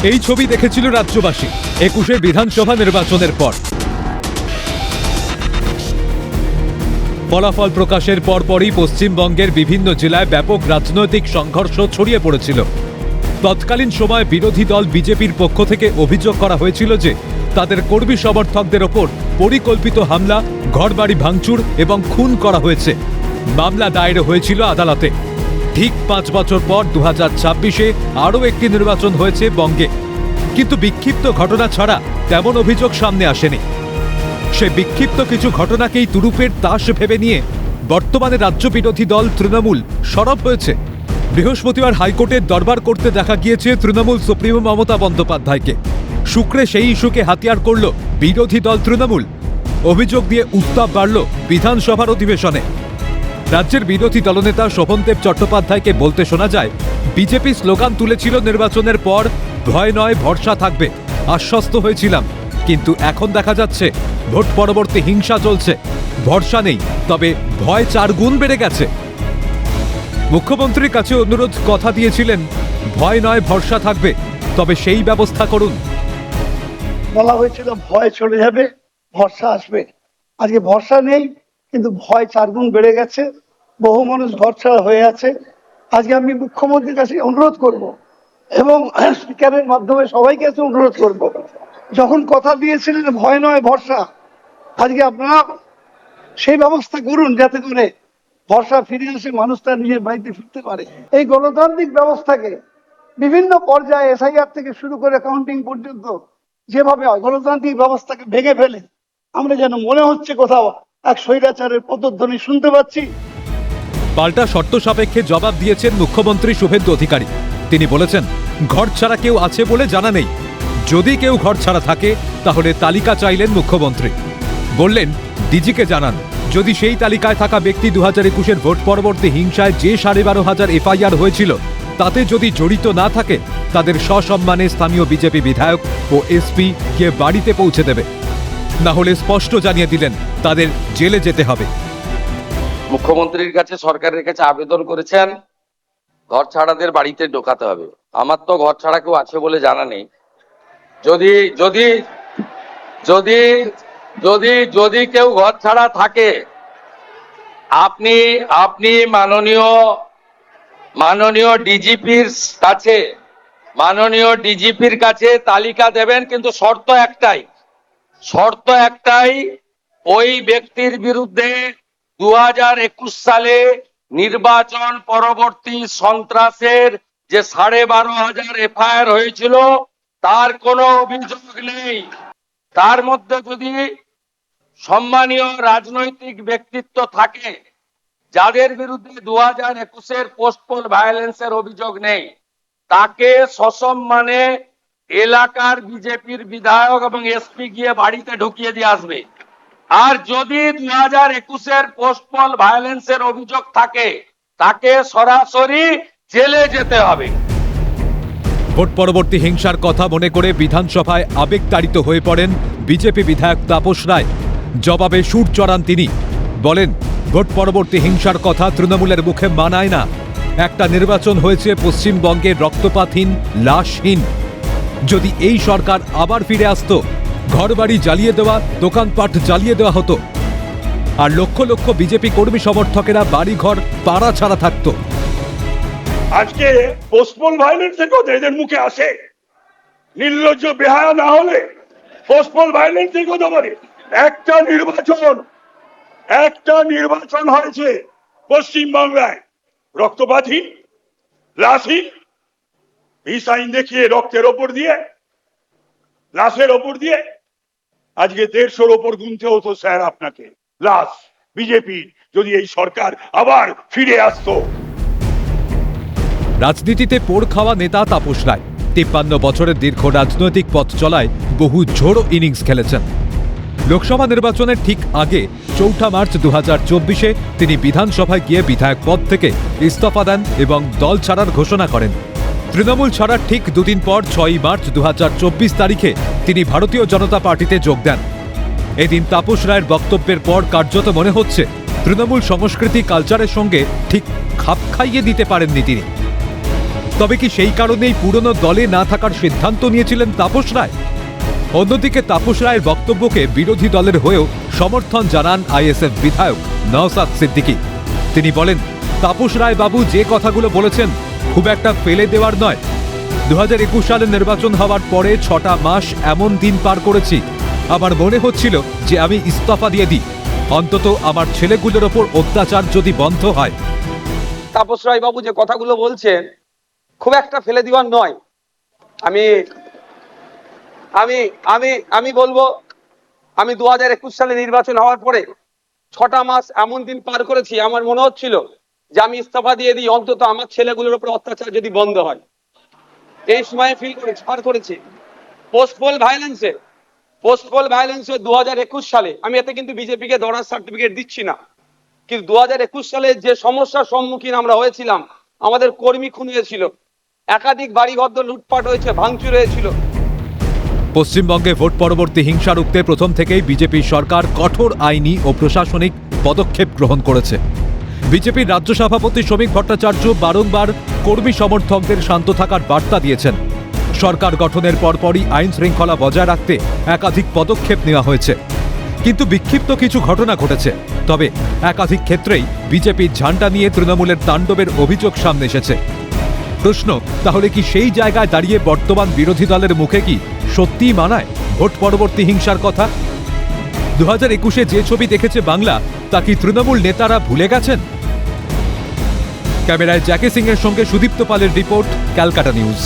এই ছবি দেখেছিল রাজ্যবাসী ২১ বিধানসভা নির্বাচনের পর। ফলাফল প্রকাশের পরপরই পশ্চিমবঙ্গের বিভিন্ন জেলায় ব্যাপক রাজনৈতিক সংঘর্ষ ছড়িয়ে পড়েছিল। তৎকালীন সময় বিরোধী দল বিজেপির পক্ষ থেকে অভিযোগ করা হয়েছিল যে তাদের কর্মী সমর্থকদের ওপর পরিকল্পিত হামলা, ঘরবাড়ি ভাঙচুর এবং খুন করা হয়েছে। মামলা দায়ের হয়েছিল আদালতে। ঠিক ৫ বছর পর ২০২৬-এ আরও একটি নির্বাচন হয়েছে বঙ্গে, কিন্তু বিক্ষিপ্ত ঘটনা ছাড়া তেমন অভিযোগ সামনে আসেনি। সে বিক্ষিপ্ত কিছু ঘটনাকেই তুরুপের তাস ভেবে নিয়ে বর্তমানে রাজ্য বিরোধী দল তৃণমূল সরব হয়েছে। বৃহস্পতিবার হাইকোর্টের দরবার করতে দেখা গিয়েছে তৃণমূল সুপ্রিমো মমতা বন্দ্যোপাধ্যায়কে। শুক্রে সেই ইস্যুকে হাতিয়ার করল বিরোধী দল তৃণমূল। অভিযোগ দিয়ে উত্তাপ বাড়ল বিধানসভার অধিবেশনে। রাজ্যের বিরোধী দলনেতা শোভনদেব চট্টোপাধ্যায়কে বলতে শোনা যায়, বিজেপি স্লোগান তুলেছিল নির্বাচনের পর, ভয় নয় ভরসা থাকবে, আশ্বস্ত হয়েছিলাম, কিন্তু এখন দেখা যাচ্ছে ভোট পরবর্তী হিংসা চলছে। ভরসা নেই, তবে ভয় ৪ গুণ বেড়ে গেছে। মুখ্যমন্ত্রীর কাছে অনুরোধ, কথা দিয়েছিলেন ভয় নয় ভরসা থাকবে, তবে সেই ব্যবস্থা করুন। বলা হয়েছিল ভয় চলে যাবে, ভরসা আসবে। আজকে ভরসা নেই, কিন্তু ভয় ৪ গুণ বেড়ে গেছে। বহু মানুষ ঘর ছাড়া হয়ে আছে। আজকে আমি মুখ্যমন্ত্রীর কাছে অনুরোধ করব এবং স্পিকারের মাধ্যমে সবাইকে কাছে অনুরোধ করব, যখন কথা দিয়েছিলেন ভয় নয় ভরসা, আজকে আপনারা সেই ব্যবস্থা করুন যাতে করে ভরসা ফিরে আসে, মানুষ তার নিজের বাড়িতে ফিরতে পারে। এই গণতান্ত্রিক ব্যবস্থাকে বিভিন্ন পর্যায়ে এসআইআর থেকে শুরু করে কাউন্টিং পর্যন্ত যেভাবে গণতান্ত্রিক ব্যবস্থাকে ভেঙে ফেলে আমরা যেন মনে হচ্ছে কোথাও এক স্বৈরাচারের পদধ্বনি শুনতে পাচ্ছি। পাল্টা শর্ত সাপেক্ষে জবাব দিয়েছেন মুখ্যমন্ত্রী শুভেন্দু অধিকারী। তিনি বলেছেন, ঘর ছাড়া কেউ আছে বলে জানা নেই। যদি কেউ ঘর ছাড়া থাকে তাহলে তালিকা চাইলেন মুখ্যমন্ত্রী। বললেন, ডিজিকে জানান, যদি সেই তালিকায় থাকা ব্যক্তি ২০২১-এর ভোট পরবর্তী হিংসায় যে ১২,৫০০ এফআইআর হয়েছিল তাতে যদি জড়িত না থাকে, তাদের সসম্মানে স্থানীয় বিজেপি বিধায়ক ও এসপি গিয়ে বাড়িতে পৌঁছে দেবে। না হলে স্পষ্ট জানিয়ে দিলেন তাদের জেলে যেতে হবে। মুখ্যমন্ত্রীর কাছে, সরকারের কাছে আবেদন করেছেন ঘর ছাড়াদের বাড়িতে ঢোকাতে হবে। আমার তো ঘর ছাড়া কেউ আছে বলে জানা নেই। যদি যদি যদি যদি যদি কেউ ঘর ছাড়া থাকে, আপনি আপনি মাননীয় ডিজিপির কাছে তালিকা দেবেন, কিন্তু শর্ত একটাই, ওই ব্যক্তির বিরুদ্ধে ২০২১ সালে নির্বাচন পরবর্তী সন্ত্রাসের যে ১২,৫০০ এফআইআর হয়েছিল তার কোনো অভিযোগ নেই। তার মধ্যে যদি সম্মানীয় রাজনৈতিক ব্যক্তিত্ব থাকে যাদের বিরুদ্ধে ২০২১-এর পোস্টপোল ভায়োলেন্সের অভিযোগ নেই, তাকে সসম্মানে এলাকার বিজেপির বিধায়ক এবং এসপি গিয়ে বাড়িতে ঢুকিয়ে দিয়ে আসবে। আর যদি ২০২১-এর পোস্টপোল ভায়োলেন্সের অভিযোগ থাকে, তাকে সরাসরি জেলে যেতে হবে। ভোট পরবর্তী হিংসার কথা মনে করে বিধানসভায় আবেগতাড়িত হয়ে পড়েন বিজেপি বিধায়ক তাপস রায়। জবাবে সুর চড়ান তিনি, বলেন, ভোট পরবর্তী হিংসার কথা তৃণমূলের মুখে মানায় না। একটা নির্বাচন হয়েছে পশ্চিমবঙ্গে রক্তপাতহীন, লাশহীন। যদি এই সরকার আবার ফিরে আসতো, ঘরবাড়ি জ্বালিয়ে দেওয়া, দোকানপাট জ্বালিয়ে দেওয়া হতো, আর লক্ষ লক্ষ বিজেপি কর্মী সমর্থকেরা বাড়িঘর পাড়া ছাড়া থাকতো। আজকে পোস্টপোল ভায়োলেন্সের কথা এদের মুখে আসে, নির্লজ্জ বেহায়া না হলে পোস্টপোল ভায়োলেন্সের কথা বলে। একটা নির্বাচন হয়েছে পশ্চিমবাংলায় রক্তপাতহীন, লাশহীন, পিস আইন দেখিয়ে রক্তের ওপর দিয়ে, লাশের ওপর দিয়ে আজকে ১৫০-র ওপর গুনতে হতো স্যার আপনাকে লাশ। বিজেপি যদি এই সরকার আবার ফিরে আসতো। রাজনীতিতে পোড় খাওয়া নেতা তাপস রায় ৫৩ বছরের দীর্ঘ রাজনৈতিক পথ চলায় বহু ঝোড়ো ইনিংস খেলেছেন। লোকসভা নির্বাচনের ঠিক আগে ৪ মার্চ ২০২৪-এ তিনি বিধানসভায় গিয়ে বিধায়ক পদ থেকে ইস্তফা দেন এবং দল ছাড়ার ঘোষণা করেন। তৃণমূল ছাড়ার ঠিক দুদিন পর ৬ মার্চ ২০২৪ তারিখে তিনি ভারতীয় জনতা পার্টিতে যোগ দেন। এদিন তাপস রায়ের বক্তব্যের পর কার্যত মনে হচ্ছে তৃণমূল সংস্কৃতি কালচারের সঙ্গে ঠিক খাপ খাইয়ে দিতে পারেননি তিনি। তবে কি সেই কারণেই পুরনো দলে না থাকার সিদ্ধান্ত নিয়েছিলেন তাপস রায়? অন্যদিকে তাপস রায়ের বক্তব্যকে বিরোধী দলের হয়েও সমর্থন জানান আইএসএফ বিধায়ক নওশাদ সিদ্দিকী। তিনি বলেন, তাপস রায় বাবু যে কথাগুলো বলেছেন খুব একটা ফেলে দেওয়ার নয়। 2021 সালে নির্বাচন হওয়ার পরে 6টা মাস এমন দিন পার করেছি, আমার মনে হচ্ছিল যে আমি ইস্তফা দিয়ে দিই, অন্তত আমার ছেলেগুলোর ওপর অত্যাচার যদি বন্ধ হয়। তাপস রায় বাবু যে কথাগুলো বলছেন খুব একটা ফেলে দেওয়ার নয়। আমি আমি আমি আমি বলবো, আমি 2021 সালে নির্বাচন হওয়ার পরে 6টা মাস এমন দিন পার করেছি, আমার মনে হচ্ছিল যে আমি ইস্তফা দিয়ে দিই, অন্তত আমার ছেলেগুলোর উপর অত্যাচার যদি বন্ধ হয়। এই সময়ে ফিল করেছি, পার করেছি। পোস্টপোল ভায়োলেন্সে 2021 সালে, আমি এতে কিন্তু বিজেপিকে দরার সার্টিফিকেট দিচ্ছি না, কিন্তু 2021 সালে যে সমস্যার সম্মুখীন আমরা হয়েছিলাম, আমাদের কর্মী খুন হয়েছিল, একাধিক বাড়িঘর লুটপাট হয়েছে, ভাঙচুর হয়েছিল। পশ্চিমবঙ্গে ভোট পরবর্তী হিংসা রুখতে প্রথম থেকেই বিজেপি সরকার কঠোর আইনি ও প্রশাসনিক পদক্ষেপ গ্রহণ করেছে। বিজেপির রাজ্য সভাপতি শ্রমিক ভট্টাচার্য বারংবার কর্মী সমর্থকদের শান্ত থাকার বার্তা দিয়েছেন। সরকার গঠনের পরপরই আইন শৃঙ্খলা বজায় রাখতে একাধিক পদক্ষেপ নেওয়া হয়েছে, কিন্তু বিক্ষিপ্ত কিছু ঘটনা ঘটেছে। তবে একাধিক ক্ষেত্রেই বিজেপির ঝান্ডা নিয়ে তৃণমূলের তাণ্ডবের অভিযোগ সামনে এসেছে। প্রশ্ন, তাহলে কি সেই জায়গায় দাঁড়িয়ে বর্তমান বিরোধী দলের মুখে কি সত্যিই মানায় ভোট পরবর্তী হিংসার কথা? 2021-এ যে ছবি দেখেছে বাংলা, তা কি তৃণমূল নেতারা ভুলে গেছেন? ক্যামেরায় জ্যাকি সিং এর সঙ্গে সুদীপ্ত পালের রিপোর্ট, ক্যালকাটা নিউজ।